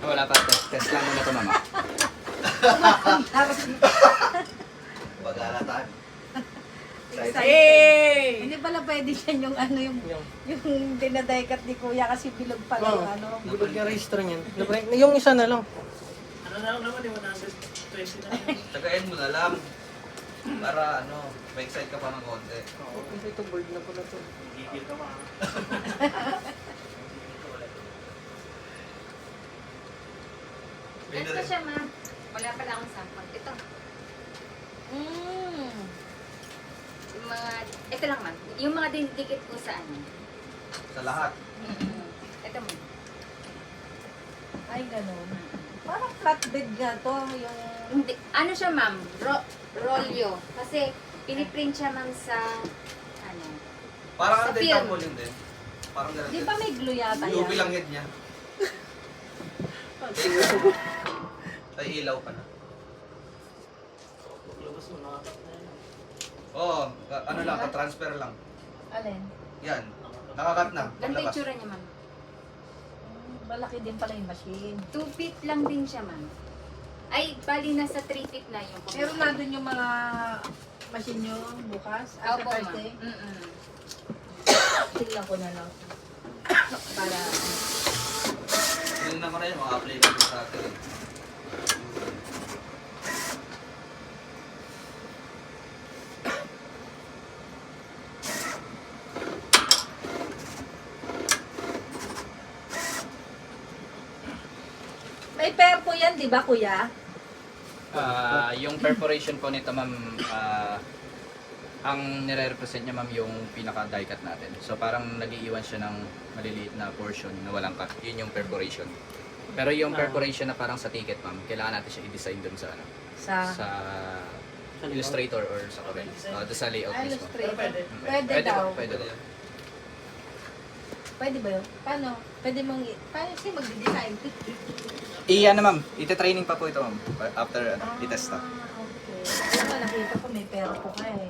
Wala pa, test lang muna ito, mama. Pag-alatan. Hey! Hindi pala pwede yan yung ano yung dinadaykat ni Kuya kasi bilog pala yung ano. Bilog yung registro niyan. Yung isa na lang. Ano na lang naman, 120 na lang. Tagayin mo na lang. Para ano, ma-excite ka pa ng konti. Oo, kasi ito board na pala to. Gigil ka pa. Ito siya, ma'am. Wala pala akong sample. Ito. Yung mga, ito lang, ma'am. Yung mga didikit ko sa ano. Sa lahat. Ito, ma'am. Ay, ganun. Parang flatbed nga to. Yung... Hindi, ano siya, ma'am? Rolyo. Kasi, piniprint siya, ma'am, sa, ano. Parang Sa ano din, film. tarpaulin din. Parang gano'n Di din. ba may glue yata UV yan? lang head niya. Ay, ilaw pa na. Paglabas mo, nakatap na yun. Oo, ano lang, ka-transfer lang. Alin? Yan. Nakakat na. Ganito yung Paglabas. tsura niya, ma'am. Malaki din pala yung machine. 2 feet lang din siya, ma'am. Ay, bali nasa 3 feet na yung Pero nandun yung mga machine nyo bukas? At Opo, ma'am. Thursday? Tingnan ko na lang. Para... Yun na ko rin, mga-apply ko sa atin. May pair po yan, di ba, Kuya? Yung perforation po nito, ma'am, ang nire-represent niya, ma'am, yung pinaka-die cut natin. So parang nag-iiwan siya ng maliliit na portion na walang cut. Yun yung perforation. Pero yung perforation na parang sa ticket, ma'am, kailangan natin siya i-design dun sa ano, sa Illustrator or sa Corel. Doon sa layout mismo. Illustrator. Pwede. Pwede daw. Pwede po. Pwede ba yun? Paano? Pwede mong... Paano siya magde-design? Ano, ma'am, ite-training pa po ito, ma'am. After, i-test to. Okay. Kaya nga nakita ko may pera po ka eh.